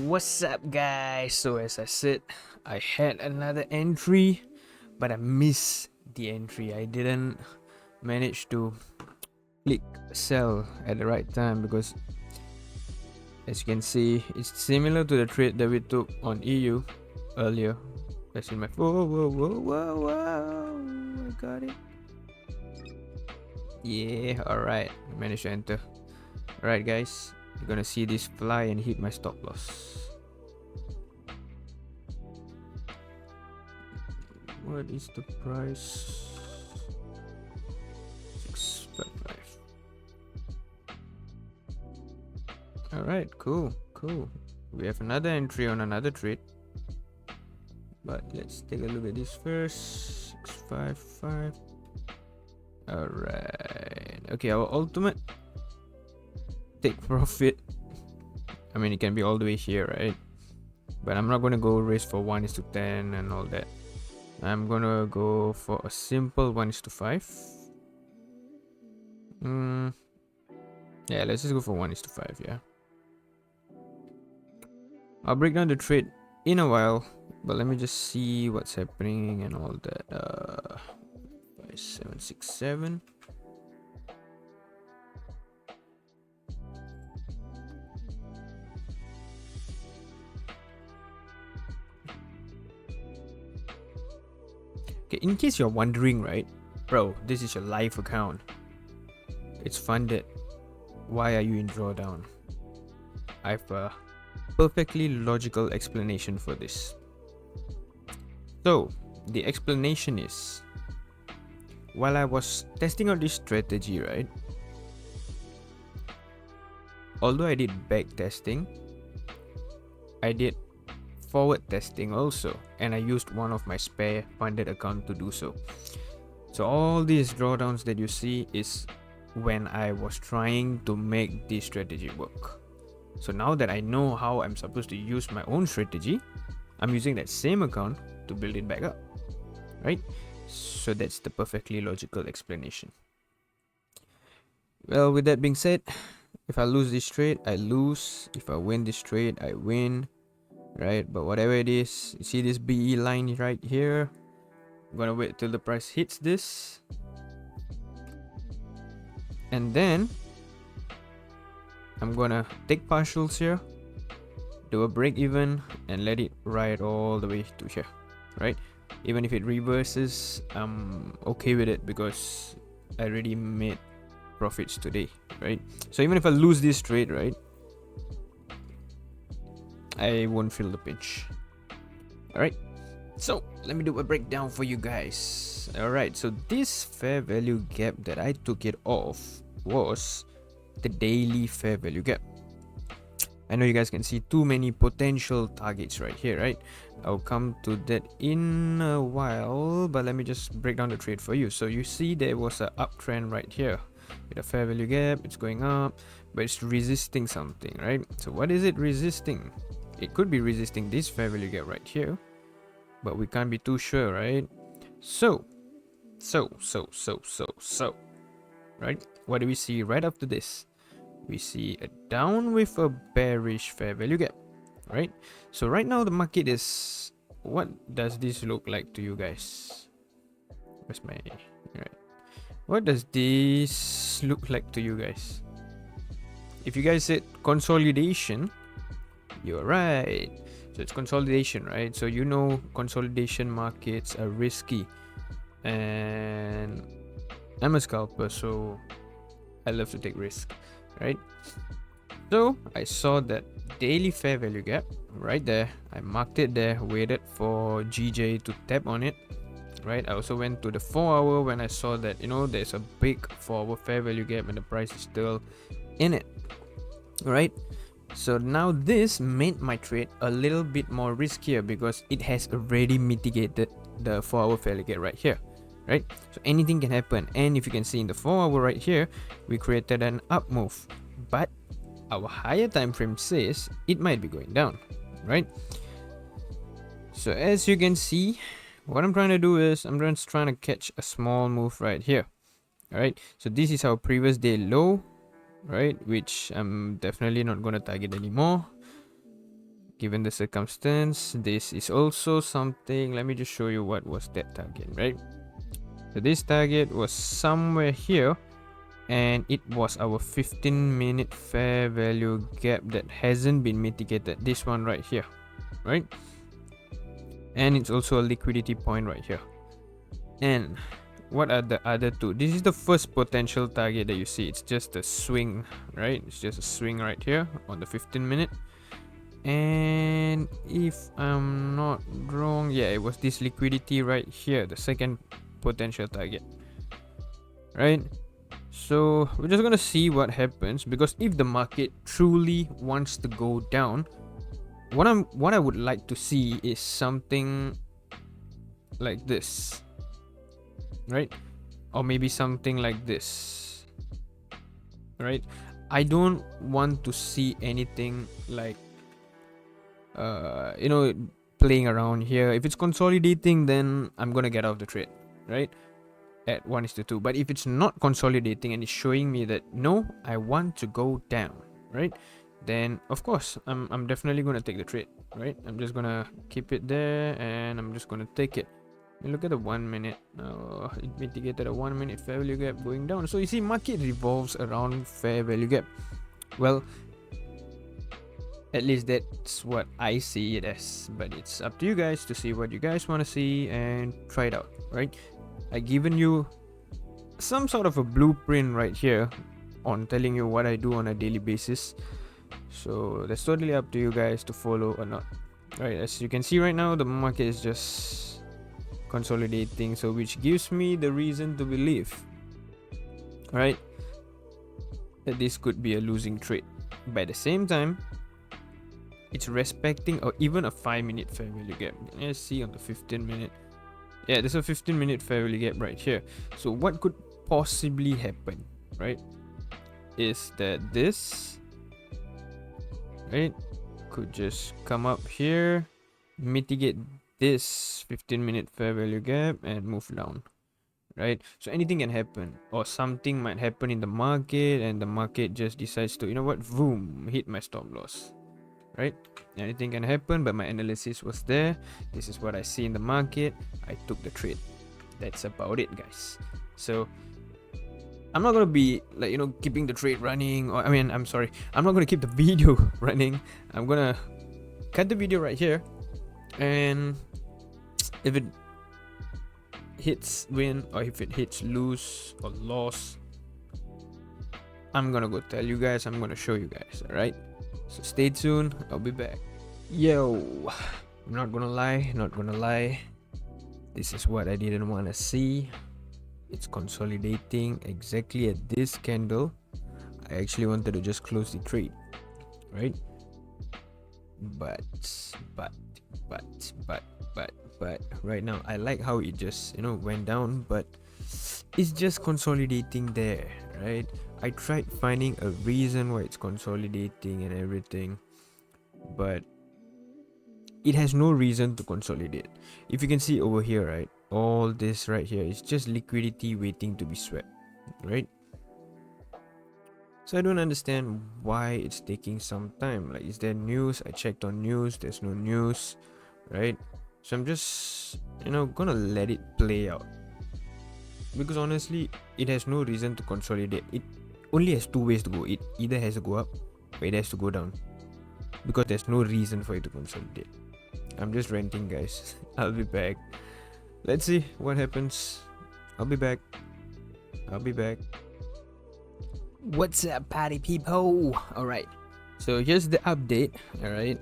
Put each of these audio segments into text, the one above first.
What's up, guys? So as I said, I had another entry, but I missed the entry. I didn't manage to click sell at the right time because, as you can see, it's similar to the trade that we took on EU earlier. That's in my whoa, I got it. Yeah, alright, managed to enter. Alright, guys, you're gonna see this fly and hit my stop loss. What is the price? 655. Alright, cool. We have another entry on another trade, but let's take a look at this first. 655. Alright, okay, our ultimate take profit, I mean, it can be all the way here, right? But I'm not gonna go raise for 1:10 and all that. I'm gonna go for a simple 1:5. Yeah, let's just go for 1:5. Yeah, I'll break down the trade in a while, but let me just see what's happening and all that. 5767. Okay, in case you're wondering, right, bro, this is your live account. It's funded. Why are you in drawdown? I have a perfectly logical explanation for this. So, the explanation is, while I was testing out this strategy, right, although I did back testing, I did forward testing also, and I used one of my spare funded account to do so. So all these drawdowns that you see is when I was trying to make this strategy work. So now that I know how I'm supposed to use my own strategy, I'm using that same account to build it back up, right? So that's the perfectly logical explanation. Well, with that being said, if I lose this trade, I lose. If I win this trade, I win, right? But whatever it is, you see this BE line right here. I'm gonna wait till the price hits this, and then I'm gonna take partials here, do a break even, and let it ride all the way to here, right? Even if it reverses, I'm okay with it because I already made profits today, right? So even if I lose this trade, right, I won't feel the pinch. Alright, so let me do a breakdown for you guys. Alright, so this fair value gap that I took it off was the daily fair value gap. I know you guys can see too many potential targets right here, right? I'll come to that in a while, but let me just break down the trade for you. So you see there was an uptrend right here with a fair value gap. It's going up, but it's resisting something, right? So what is it resisting? It could be resisting this fair value gap right here, but we can't be too sure, right? So right, what do we see right after this? We see a down with a bearish fair value gap, right? So right now the market is, what does this look like to you guys? Where's my, right, what does this look like to you guys? If you guys said consolidation, you're right. So it's consolidation, right? So you know consolidation markets are risky, and I'm a scalper, so I love to take risk, right? So I saw that daily fair value gap right there. I marked it there, waited for GJ to tap on it, right? I also went to the 4-hour when I saw that, you know, there's a big 4-hour fair value gap and the price is still in it, right? So now this made my trade a little bit more riskier because it has already mitigated the 4-hour fair value gap right here, right? So anything can happen, and if you can see in the 4-hour right here, we created an up move, but our higher time frame says it might be going down, right? So as you can see, what I'm trying to do is I'm just trying to catch a small move right here. All right, so this is our previous day low, right, which I'm definitely not going to target anymore given the circumstance. This is also something, let me just show you what was that target, right? So this target was somewhere here, and it was our 15-minute fair value gap that hasn't been mitigated, this one right here, right? And it's also a liquidity point right here. And what are the other two? This is the first potential target that you see. It's just a swing, right? It's just a swing right here on the 15-minute. And if I'm not wrong, yeah, it was this liquidity right here, the second potential target, right? So we're just gonna see what happens, because if the market truly wants to go down, what I would like to see is something like this, right? Or maybe something like this, right? I don't want to see anything like playing around here. If it's consolidating, then I'm gonna get out of the trade, right, at 1:2. But if it's not consolidating and it's showing me that no, I want to go down, right, then of course I'm definitely gonna take the trade, right? I'm just gonna keep it there and I'm just gonna take it. And look at the 1 minute. It mitigated a 1 minute fair value gap going down. So you see, market revolves around fair value gap. Well, at least that's what I see it as, but it's up to you guys to see what you guys want to see and try it out, right? I've given you some sort of a blueprint right here on telling you what I do on a daily basis, so that's totally up to you guys to follow or not, right? As you can see right now, the market is just consolidating, so which gives me the reason to believe, right, that this could be a losing trade. But at the same time, it's respecting or even a 5-minute fair value gap. Let's see on the 15-minute. Yeah, there's a 15-minute fair value gap right here. So what could possibly happen, right, is that this, right, could just come up here, mitigate this 15-minute fair value gap and move down, right? So anything can happen, or something might happen in the market and the market just decides to, you know what, boom, hit my stop loss, right? Anything can happen, but my analysis was there. This is what I see in the market. I took the trade. That's about it, guys. So I'm not gonna be like, keeping the trade running, or I'm sorry, I'm not gonna keep the video running. I'm gonna cut the video right here, and if it hits win or if it hits lose or loss, I'm gonna go tell you guys, I'm gonna show you guys, alright? So stay tuned, I'll be back. Yo, I'm not gonna lie, this is what I didn't want to see. It's consolidating exactly at this candle. I actually wanted to just close the trade, right? But right now I like how it just went down, but it's just consolidating there, right? I tried finding a reason why it's consolidating and everything, but it has no reason to consolidate. If you can see over here, right, all this right here is just liquidity waiting to be swept, right? So I don't understand why it's taking some time. Like, is there news? I checked on news, there's no news, right? So I'm just gonna let it play out, because honestly it has no reason to consolidate. It only has two ways to go. It either has to go up or it has to go down, because there's no reason for it to consolidate. I'm just ranting, guys. I'll be back. Let's see what happens. I'll be back. What's up, party people? Alright, so here's the update. Alright,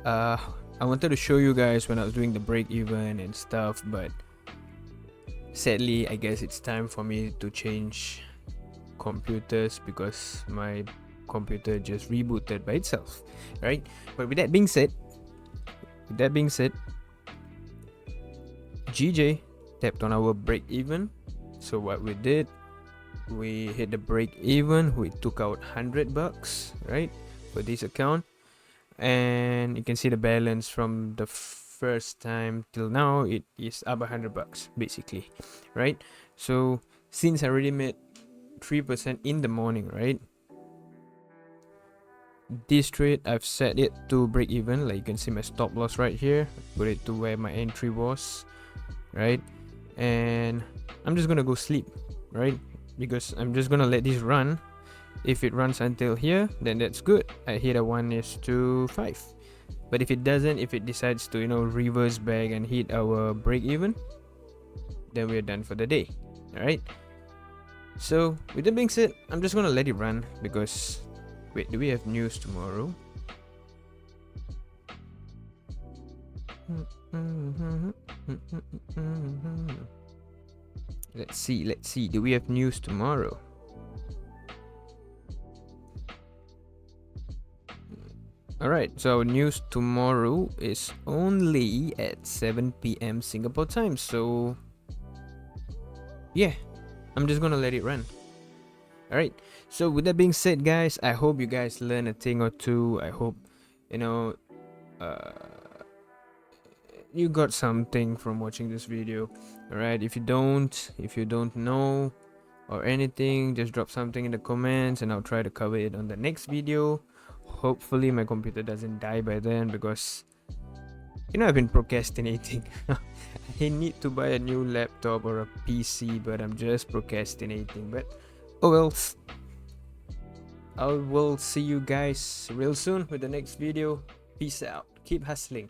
I wanted to show you guys when I was doing the break even and stuff, but sadly I guess it's time for me to change computers because my computer just rebooted by itself, right? But with that being said, GJ tapped on our break even. So what we did, we hit the break even, we took out $100, right, for this account, and you can see the balance from the first time till now, it is up $100 basically, right? So since I already made 3% in the morning, right? This trade I've set it to break even. Like you can see my stop loss right here, put it to where my entry was, right? And I'm just gonna go sleep, right? Because I'm just gonna let this run. If it runs until here, then that's good. I hit a 1:5. But if it doesn't, if it decides to, you know, reverse back and hit our break even, then we're done for the day. Alright. So with that being said, I'm just gonna let it run because wait, do we have news tomorrow? Let's see. Do we have news tomorrow? Alright, so news tomorrow is only at 7 p.m. Singapore time. So yeah, I'm just gonna let it run. Alright, so with that being said, guys, I hope you guys learn a thing or two. I hope, you know, you got something from watching this video. Alright, if you don't know or anything, just drop something in the comments and I'll try to cover it on the next video. Hopefully my computer doesn't die by then, because you know I've been procrastinating. I need to buy a new laptop or a PC, but I'm just procrastinating. But oh well, I will see you guys real soon with the next video. Peace out, keep hustling.